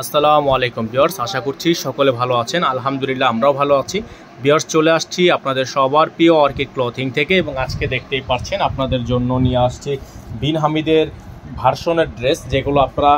আসসালামু আলাইকুম ভিউয়ার্স, আশা করছি সকলে ভালো আছেন। আলহামদুলিল্লাহ আমরাও ভালো আছি। ভিউয়ার্স, চলে আসছি আপনাদের সবার প্রিয় অর্কিড ক্লথিং থেকে এবং আজকে দেখতেই পাচ্ছেন আপনাদের জন্য নিয়ে আসছি বিন হামিদের ভার্সনের ড্রেস, যেগুলো আপনারা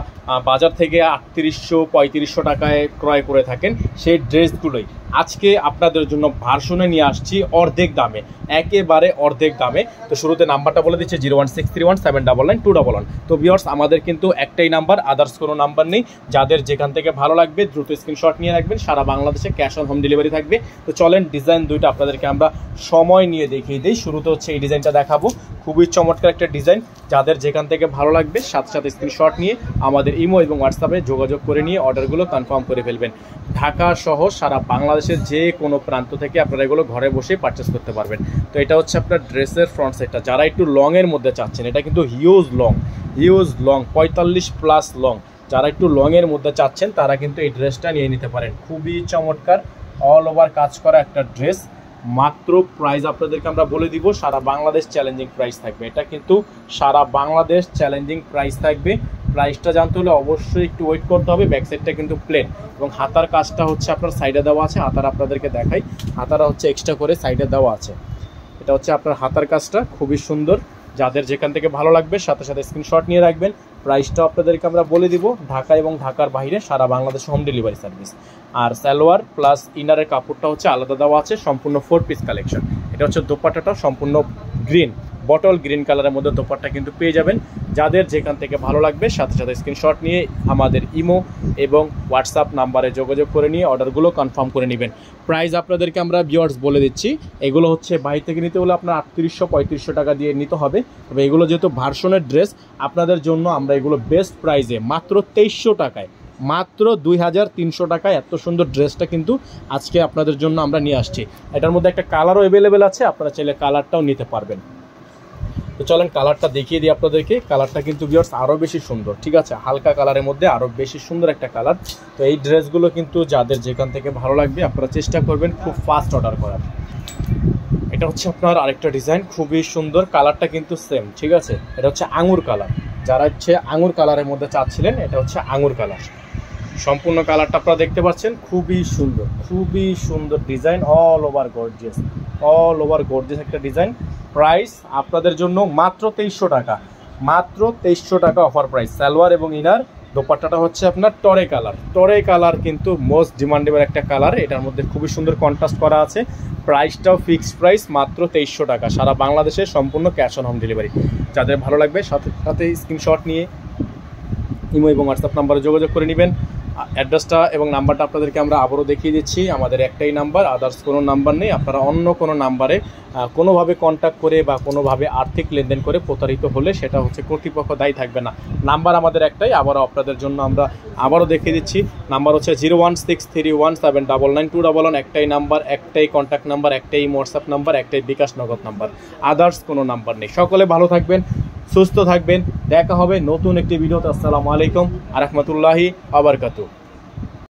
বাজার থেকে ৩৮০০-৩৫০০ টাকায় ক্রয় করে থাকেন। সেই ড্রেসগুলোই আজকে আপনাদের জন্য ভার্সনে নিয়ে আসছি অর্ধেক দামে, একেবারে অর্ধেক দামে। তো শুরুতে নাম্বারটা বলে দিচ্ছি 01631799211। তো ভিউয়ার্স, আমাদের কিন্তু একটাই নাম্বার, আদার্স কোনো নাম্বার নেই। যাদের যেখান থেকে ভালো লাগবে দ্রুত স্ক্রিনশট নিয়ে রাখবেন। সারা বাংলাদেশে ক্যাশ অন হোম ডেলিভারি থাকবে। তো চলেন ডিজাইন দুইটা আপনাদেরকে আমরা সময় নিয়ে দেখিয়ে দিই। শুরুতে হচ্ছে এই ডিজাইনটা দেখাবো, খুবই চমৎকার একটা ডিজাইন। যাদের যেখান থেকে ভালো লাগবে সাথে সাথে স্ক্রিনশট নিয়ে আমাদের ইমো এবং হোয়াটসঅ্যাপে যোগাযোগ করে নিয়ে অর্ডারগুলো কনফার্ম করে ফেলবেন। ঢাকা সহ সারা বাংলাদেশের যে কোনো প্রান্ত থেকে আপনারা এগুলো ঘরে বসে পারচেস করতে পারবেন। তো এটা হচ্ছে আপনার ড্রেসের ফ্রন্ট সাইডটা। যারা একটু লংয়ের মধ্যে চাচ্ছেন, এটা কিন্তু হিউজ লং 45+ লং। যারা একটু লংয়ের মধ্যে চাচ্ছেন তারা কিন্তু এই ড্রেসটা নিয়ে নিতে পারেন। খুবই চমৎকার অল ওভার কাজ করা একটা ড্রেস। মাত্র প্রাইস আপনাদেরকে আমরা বলে দিব, সারা বাংলাদেশ চ্যালেঞ্জিং প্রাইস থাকবে। এটা কিন্তু সারা বাংলাদেশ চ্যালেঞ্জিং প্রাইস থাকবে। প্রাইসটা জানতে হলে অবশ্যই একটু ওয়েট করতে হবে। ব্যাক সাইডটা কিন্তু প্লেন এবং হাতার কাজটা হচ্ছে আপনার সাইডে দেওয়া আছে। হাতার আপনাদেরকে দেখাই, হাতারা হচ্ছে এক্সট্রা করে সাইডে দেওয়া আছে। এটা হচ্ছে আপনার হাতার কাজটা, খুবই সুন্দর। যাদের যেখান থেকে ভালো লাগবে সাথে সাথে স্ক্রিনশট নিয়ে রাখবেন। প্রাইসটা আপনাদেরকে আমরা বলে দিব, ঢাকা এবং ঢাকার বাইরে সারা বাংলাদেশে হোম ডেলিভারি সার্ভিস। আর সালোয়ার প্লাস ইনারের কাপড়টা হচ্ছে আলাদা দেওয়া আছে, সম্পূর্ণ 4 পিস কালেকশন। এটা হচ্ছে দোপাট্টাটা সম্পূর্ণ গ্রিন, বটল গ্রিন কালারের মধ্যে দোপাট্টা কিন্তু পেয়ে যাবেন। যাদের যেখান থেকে ভালো লাগবে সাথে সাথে স্ক্রিনশট নিয়ে আমাদের ইমো এবং হোয়াটসঅ্যাপ নাম্বারে যোগাযোগ করে নিয়ে অর্ডারগুলো কনফার্ম করে নেবেন। প্রাইস আপনাদেরকে আমরা ভিউয়ার্স বলে দিচ্ছি। এগুলো হচ্ছে বাইরে থেকে নিতে হলে আপনার ৩৮০০-৩৫০০ টাকা দিয়ে নিতে হবে। তবে এগুলো যেহেতু ভার্সনের ড্রেস, আপনাদের জন্য আমরা এগুলো বেস্ট প্রাইসে মাত্র ২৩০০ টাকায়, মাত্র ২৩০০ টাকায় এত সুন্দর ড্রেসটা কিন্তু আজকে আপনাদের জন্য আমরা নিয়ে আসছি। এটার মধ্যে একটা কালারও অ্যাভেলেবেল আছে, আপনারা চাইলে কালারটাও নিতে পারবেন। তো চলেন কালারটা দেখিয়ে দিই আপনাদেরকে। কালারটা কিন্তু ভিউয়ার্স আরও বেশি সুন্দর, ঠিক আছে, হালকা কালারের মধ্যে আরও বেশি সুন্দর একটা কালার। তো এই ড্রেসগুলো কিন্তু যাদের যেখান থেকে ভালো লাগবে আপনারা চেষ্টা করবেন খুব ফাস্ট অর্ডার করার। এটা হচ্ছে আপনার আরেকটা ডিজাইন, খুবই সুন্দর। কালারটা কিন্তু সেম, ঠিক আছে। এটা হচ্ছে আঙুর কালার। যারা হচ্ছে আঙুর কালারের মধ্যে চাচ্ছিলেন, এটা হচ্ছে আঙুর কালার। সম্পূর্ণ কালারটা আপনারা দেখতে পাচ্ছেন, খুবই সুন্দর ডিজাইন। অল ওভার গর্জিয়াস একটা ডিজাইন। প্রাইস আপনাদের জন্য মাত্র ২৩০০ টাকা, মাত্র ২৩০০ টাকা অফার প্রাইস। সালোয়ার এবং ইনার, দোপাট্টাটা হচ্ছে আপনার টরে কালার কিন্তু মোস্ট ডিমান্ডেবল একটা কালার। এটার মধ্যে খুবই সুন্দর কন্ট্রাস্ট করা আছে। প্রাইসটাও ফিক্সড প্রাইস, মাত্র ২৩০০ টাকা। সারা বাংলাদেশে সম্পূর্ণ ক্যাশ অন হোম ডেলিভারি। যাদের ভালো লাগবে সাথে সাথে স্ক্রিনশট নিয়ে ইমো এবং হোয়াটসঅ্যাপ নাম্বারে যোগাযোগ করে নেবেন। অ্যাড্রেসটা এবং নাম্বারটা আপনাদেরকে আমরা আবারও দেখিয়ে দিচ্ছি। আমাদের একটাই নাম্বার, আদার্স কোনো নাম্বার নেই। আপনারা অন্য কোনো নাম্বারে কোনোভাবে কন্ট্যাক্ট করে বা কোনোভাবে আর্থিক লেনদেন করে প্রতারিত হলে সেটা হচ্ছে কর্তৃপক্ষ দায়ী থাকবে না। নাম্বার আমাদের একটাই, আবারও আপনাদের জন্য আমরা আবারও দেখিয়ে দিচ্ছি। নাম্বার হচ্ছে 01631799211। একটাই নাম্বার, একটাই কন্ট্যাক্ট নাম্বার, একটাই হোয়াটসঅ্যাপ নাম্বার, একটাই বিকাশ নগদ নাম্বার, আদার্স কোনো নাম্বার নেই। সকলে ভালো থাকবেন, সুস্থ থাকবেন। দেখা হবে নতুন একটি ভিডিওতে। আসসালামু আলাইকুম ওয়া রাহমাতুল্লাহি ওয়া বারাকাতুহু।